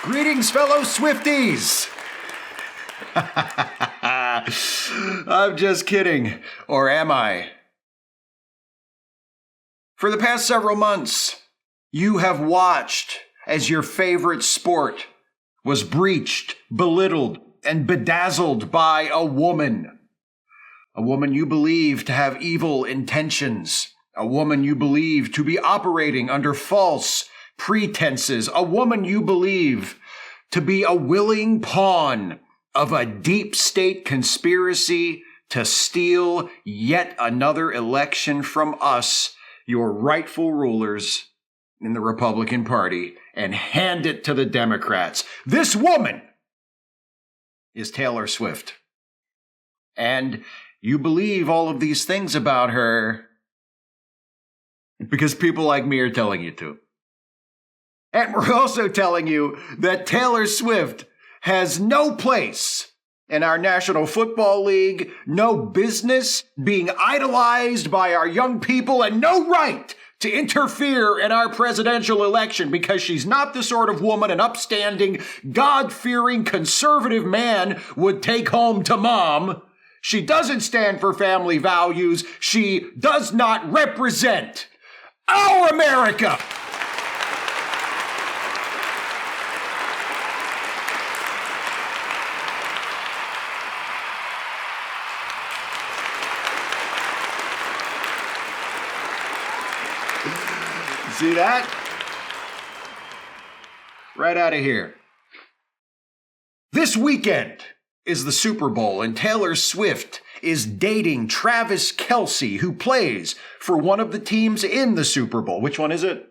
Greetings, fellow Swifties! I'm just kidding. Or am I? For the past several months, you have watched as your favorite sport was breached, belittled, and bedazzled by a woman. A woman you believe to have evil intentions. A woman you believe to be operating under false pretenses. A woman you believe to be a willing pawn of a deep state conspiracy to steal yet another election from us, your rightful rulers in the Republican Party, and hand it to the Democrats. This woman is Taylor Swift. And you believe all of these things about her because people like me are telling you to. And we're also telling you that Taylor Swift has no place in our National Football League, no business being idolized by our young people, and no right to interfere in our presidential election because she's not the sort of woman an upstanding, God-fearing, conservative man would take home to mom. She doesn't stand for family values. She does not represent our America. See that? Right out of here. This weekend is the Super Bowl, and Taylor Swift is dating Travis Kelce, who plays for one of the teams in the Super Bowl. Which one is it?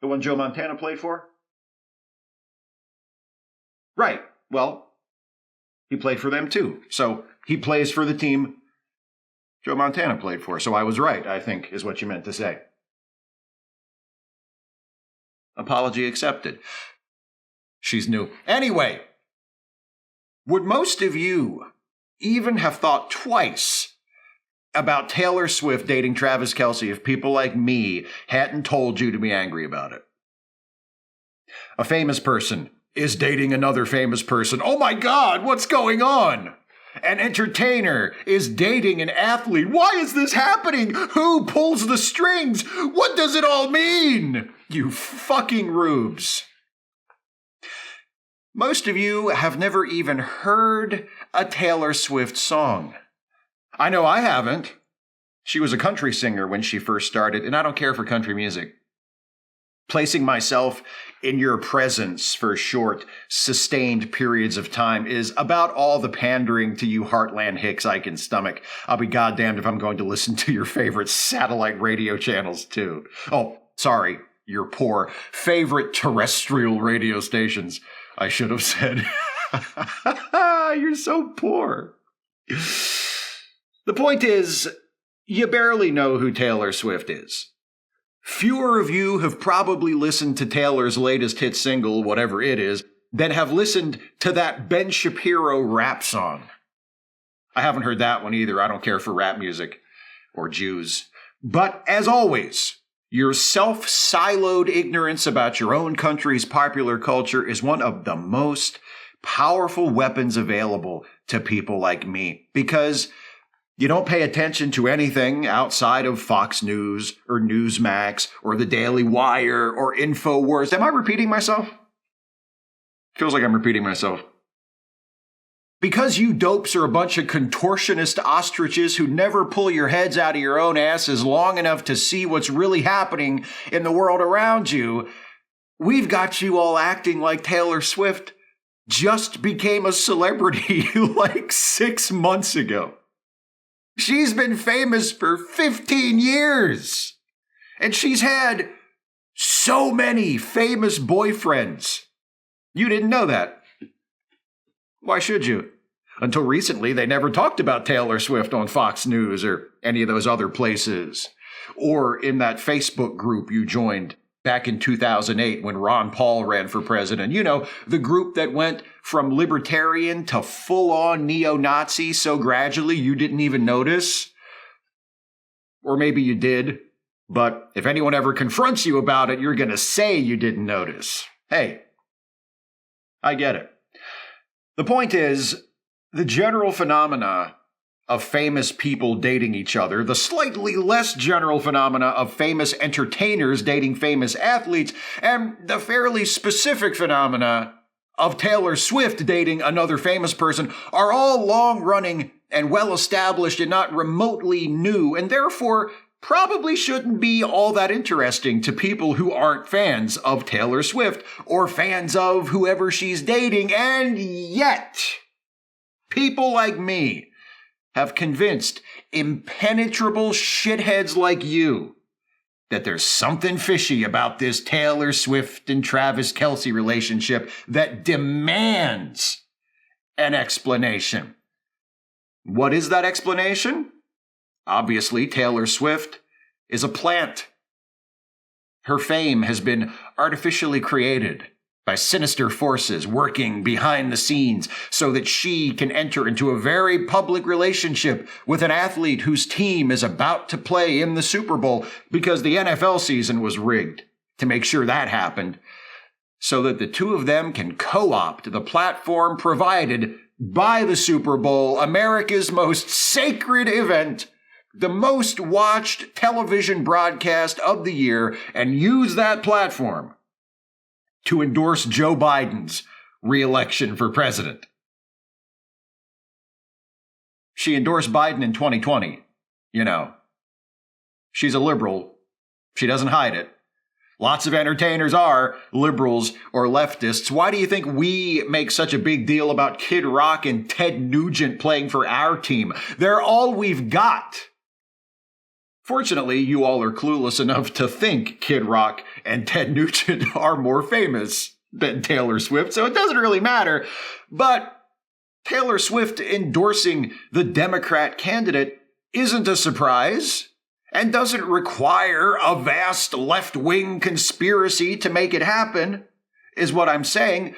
The one Joe Montana played for? Right. Well, he played for them too. So he plays for the team Joe Montana played for. So I was right, I think, is what you meant to say. Apology accepted. She's new. Anyway, would most of you even have thought twice about Taylor Swift dating Travis Kelce if people like me hadn't told you to be angry about it? A famous person is dating another famous person. Oh my God, what's going on? An entertainer is dating an athlete. Why is this happening? Who pulls the strings? What does it all mean? You fucking rubes. Most of you have never even heard a Taylor Swift song. I know I haven't. She was a country singer when she first started, and I don't care for country music. Placing myself in your presence for short, sustained periods of time is about all the pandering to you Heartland hicks I can stomach. I'll be goddamned if I'm going to listen to your favorite satellite radio channels, too. Oh, sorry, your poor favorite terrestrial radio stations, I should have said. You're so poor. The point is, you barely know who Taylor Swift is. Fewer of you have probably listened to Taylor's latest hit single, whatever it is, than have listened to that Ben Shapiro rap song. I haven't heard that one either. I don't care for rap music or Jews. But as always, your self-siloed ignorance about your own country's popular culture is one of the most powerful weapons available to people like me, because you don't pay attention to anything outside of Fox News or Newsmax or the Daily Wire or InfoWars. Am I repeating myself? Feels like I'm repeating myself. Because you dopes are a bunch of contortionist ostriches who never pull your heads out of your own asses long enough to see what's really happening in the world around you, we've got you all acting like Taylor Swift just became a celebrity like 6 months ago. She's been famous for 15 years. And she's had so many famous boyfriends. You didn't know that. Why should you? Until recently, they never talked about Taylor Swift on Fox News or any of those other places. Or in that Facebook group you joined back in 2008 when Ron Paul ran for president. You know, the group that went from libertarian to full-on neo-Nazi so gradually you didn't even notice. Or maybe you did, but if anyone ever confronts you about it, you're going to say you didn't notice. Hey, I get it. The point is, the general phenomena of famous people dating each other, the slightly less general phenomena of famous entertainers dating famous athletes, and the fairly specific phenomena of Taylor Swift dating another famous person are all long-running and well-established and not remotely new, and therefore probably shouldn't be all that interesting to people who aren't fans of Taylor Swift or fans of whoever she's dating. And yet, people like me have convinced impenetrable shitheads like you that there's something fishy about this Taylor Swift and Travis Kelce relationship that demands an explanation. What is that explanation? Obviously, Taylor Swift is a plant. Her fame has been artificially created by sinister forces working behind the scenes so that she can enter into a very public relationship with an athlete whose team is about to play in the Super Bowl, because the NFL season was rigged to make sure that happened, so that the two of them can co-opt the platform provided by the Super Bowl, America's most sacred event, the most watched television broadcast of the year, and use that platform to endorse Joe Biden's re-election for president. She endorsed Biden in 2020. You know, she's a liberal. She doesn't hide it. Lots of entertainers are liberals or leftists. Why do you think we make such a big deal about Kid Rock and Ted Nugent playing for our team? They're all we've got. Fortunately, you all are clueless enough to think Kid Rock and Ted Nugent are more famous than Taylor Swift, so it doesn't really matter. But Taylor Swift endorsing the Democrat candidate isn't a surprise and doesn't require a vast left-wing conspiracy to make it happen, is what I'm saying.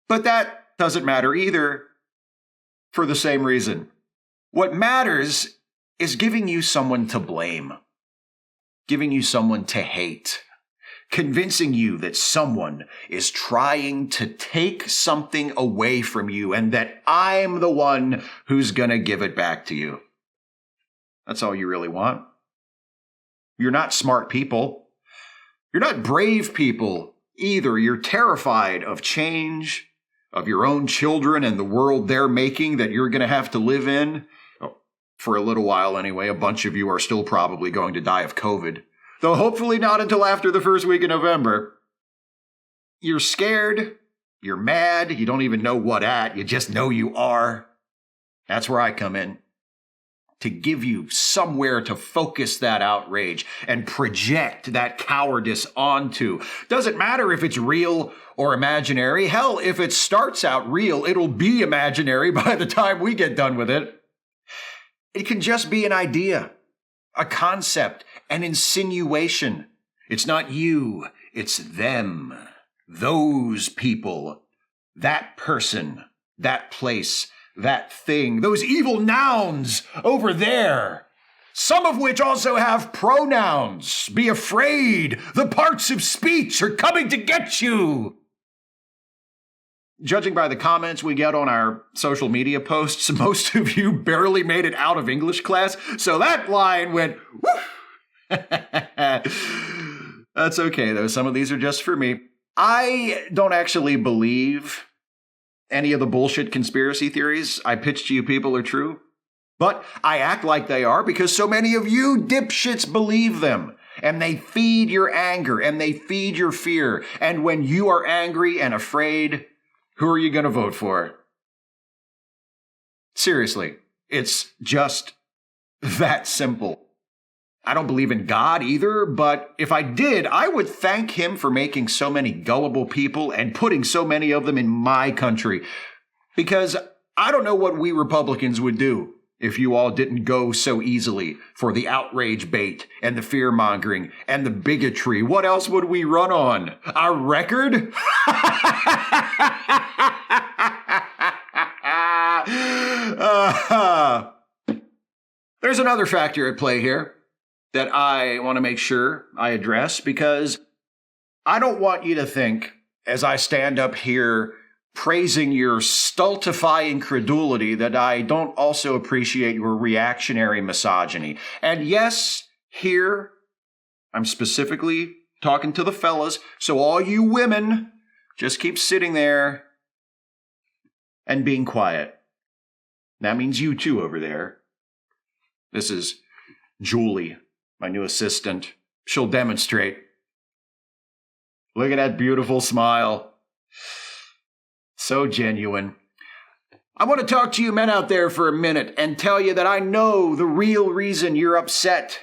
But that doesn't matter either, for the same reason. What matters is giving you someone to blame, giving you someone to hate, convincing you that someone is trying to take something away from you and that I'm the one who's going to give it back to you. That's all you really want. You're not smart people. You're not brave people either. You're terrified of change, of your own children and the world they're making that you're going to have to live in. For a little while anyway. A bunch of you are still probably going to die of COVID, though hopefully not until after the first week of November. You're scared, you're mad, you don't even know what at, you just know you are. That's where I come in, to give you somewhere to focus that outrage and project that cowardice onto. Doesn't matter if it's real or imaginary. Hell, if it starts out real, it'll be imaginary by the time we get done with it. It can just be an idea, a concept, an insinuation. It's not you, it's them, those people, that person, that place, that thing, those evil nouns over there, some of which also have pronouns. Be afraid, the parts of speech are coming to get you. Judging by the comments we get on our social media posts, most of you barely made it out of English class, so that line went, whoo! That's okay, though. Some of these are just for me. I don't actually believe any of the bullshit conspiracy theories I pitch to you people are true, but I act like they are because so many of you dipshits believe them. And they feed your anger, and they feed your fear. And when you are angry and afraid, who are you going to vote for? Seriously, it's just that simple. I don't believe in God either, but if I did, I would thank him for making so many gullible people and putting so many of them in my country. Because I don't know what we Republicans would do if you all didn't go so easily for the outrage bait and the fear-mongering and the bigotry. What else would we run on? Our record? There's another factor at play here that I want to make sure I address, because I don't want you to think, as I stand up here praising your stultifying credulity that I don't also appreciate your reactionary misogyny. And yes, here, I'm specifically talking to the fellas, so all you women, just keep sitting there and being quiet. That means you too over there. This is Julie, my new assistant. She'll demonstrate. Look at that beautiful smile. So genuine. I want to talk to you men out there for a minute and tell you that I know the real reason you're upset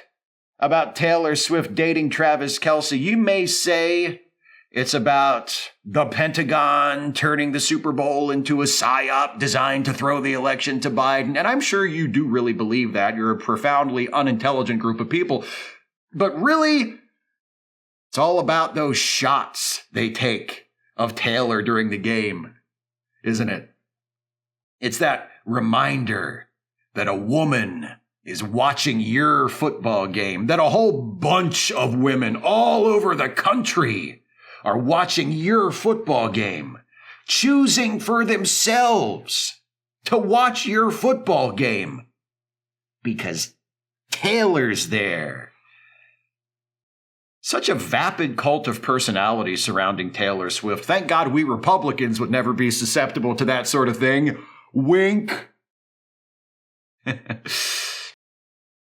about Taylor Swift dating Travis Kelce. You may say it's about the Pentagon turning the Super Bowl into a psyop designed to throw the election to Biden. And I'm sure you do really believe that. You're a profoundly unintelligent group of people. But really, it's all about those shots they take of Taylor during the game, isn't it? It's that reminder that a woman is watching your football game, that a whole bunch of women all over the country are watching your football game, choosing for themselves to watch your football game because Taylor's there. Such a vapid cult of personality surrounding Taylor Swift. Thank God we Republicans would never be susceptible to that sort of thing. Wink.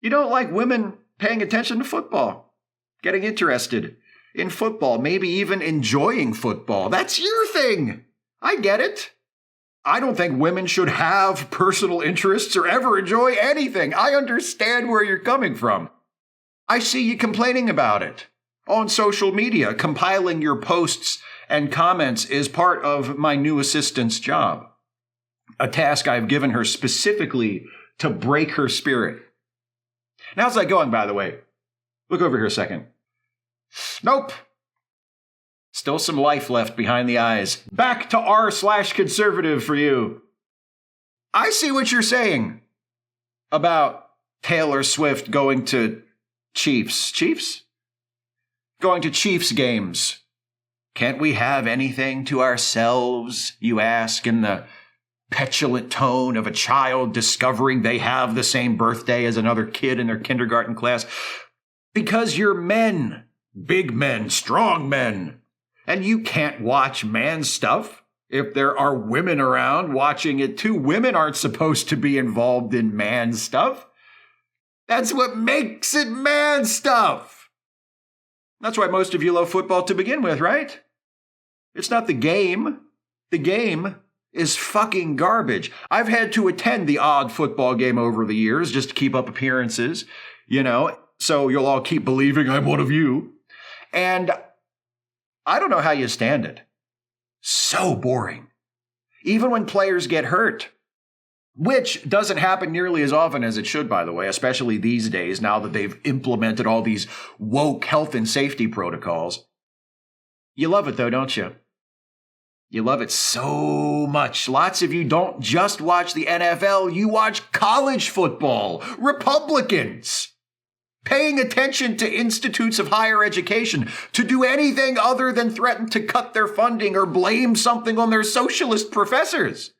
You don't like women paying attention to football, getting interested in football, maybe even enjoying football. That's your thing. I get it. I don't think women should have personal interests or ever enjoy anything. I understand where you're coming from. I see you complaining about it on social media. Compiling your posts and comments is part of my new assistant's job, a task I've given her specifically to break her spirit. Now, how's that going, by the way? Look over here a second. Nope. Still some life left behind the eyes. Back to r/conservative for you. I see what you're saying about Taylor Swift going to Chiefs? Going to Chiefs games. Can't we have anything to ourselves, you ask, in the petulant tone of a child discovering they have the same birthday as another kid in their kindergarten class? Because you're men, big men, strong men, and you can't watch man stuff if there are women around watching it too. Women aren't supposed to be involved in man stuff. That's what makes it man stuff. That's why most of you love football to begin with, right? It's not the game. The game is fucking garbage. I've had to attend the odd football game over the years just to keep up appearances, so you'll all keep believing I'm one of you. And I don't know how you stand it. So boring. Even when players get hurt, which doesn't happen nearly as often as it should, by the way, especially these days now that they've implemented all these woke health and safety protocols. You love it though, don't you? You love it so much. Lots of you don't just watch the NFL, you watch college football. Republicans paying attention to institutes of higher education to do anything other than threaten to cut their funding or blame something on their socialist professors.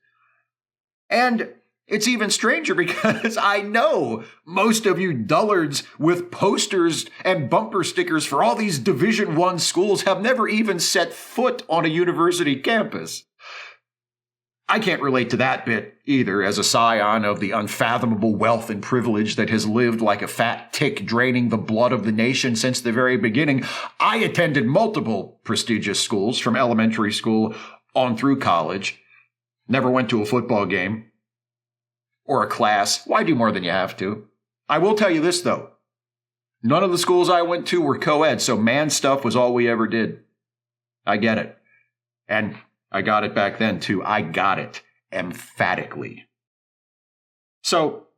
And it's even stranger because I know most of you dullards with posters and bumper stickers for all these Division I schools have never even set foot on a university campus. I can't relate to that bit either, as a scion of the unfathomable wealth and privilege that has lived like a fat tick draining the blood of the nation since the very beginning. I attended multiple prestigious schools from elementary school on through college. Never went to a football game or a class. Why do more than you have to? I will tell you this, though. None of the schools I went to were co-ed, so man stuff was all we ever did. I get it. And I got it back then, too. I got it emphatically. So,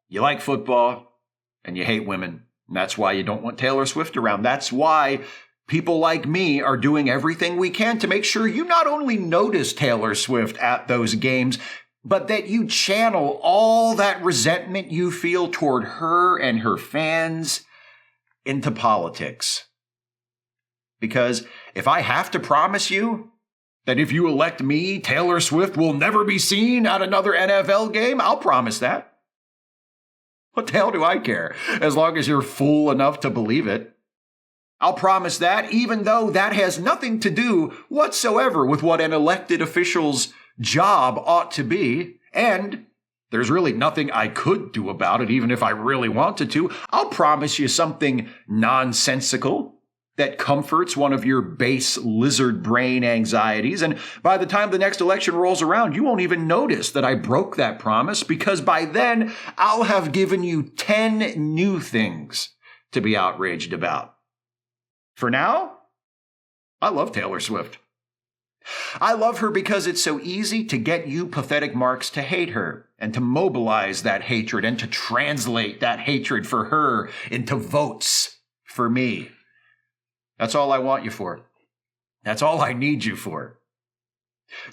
you like football, and you hate women. And that's why you don't want Taylor Swift around. That's why people like me are doing everything we can to make sure you not only notice Taylor Swift at those games, but that you channel all that resentment you feel toward her and her fans into politics. Because if I have to promise you That if you elect me, Taylor Swift will never be seen at another NFL game? I'll promise that. What the hell do I care, as long as you're fool enough to believe it? I'll promise that, even though that has nothing to do whatsoever with what an elected official's job ought to be, and there's really nothing I could do about it, even if I really wanted to. I'll promise you something nonsensical that comforts one of your base lizard brain anxieties, and by the time the next election rolls around, you won't even notice that I broke that promise, because by then I'll have given you 10 new things to be outraged about. For now, I love Taylor Swift. I love her because it's so easy to get you pathetic marks to hate her and to mobilize that hatred and to translate that hatred for her into votes for me. That's all I want you for. That's all I need you for.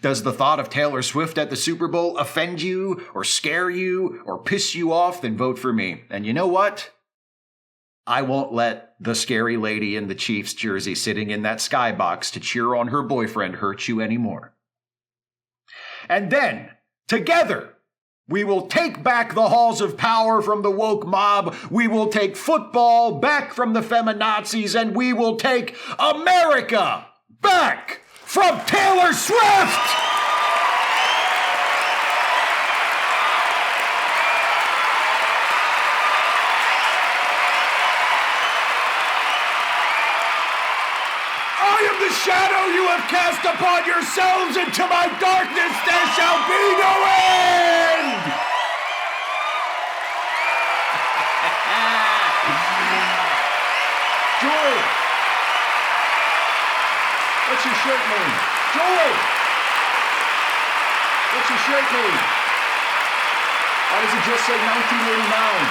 Does the thought of Taylor Swift at the Super Bowl offend you or scare you or piss you off? Then vote for me. And you know what? I won't let the scary lady in the Chiefs jersey sitting in that skybox to cheer on her boyfriend hurt you anymore. And then, together, we will take back the halls of power from the woke mob. We will take football back from the feminazis, and we will take America back from Taylor Swift! I am the shadow you have cast upon yourselves. Into my darkness there shall be no end! Joy! What's your shirt name? Joy! What's your shirt name? Why does it just say 1989?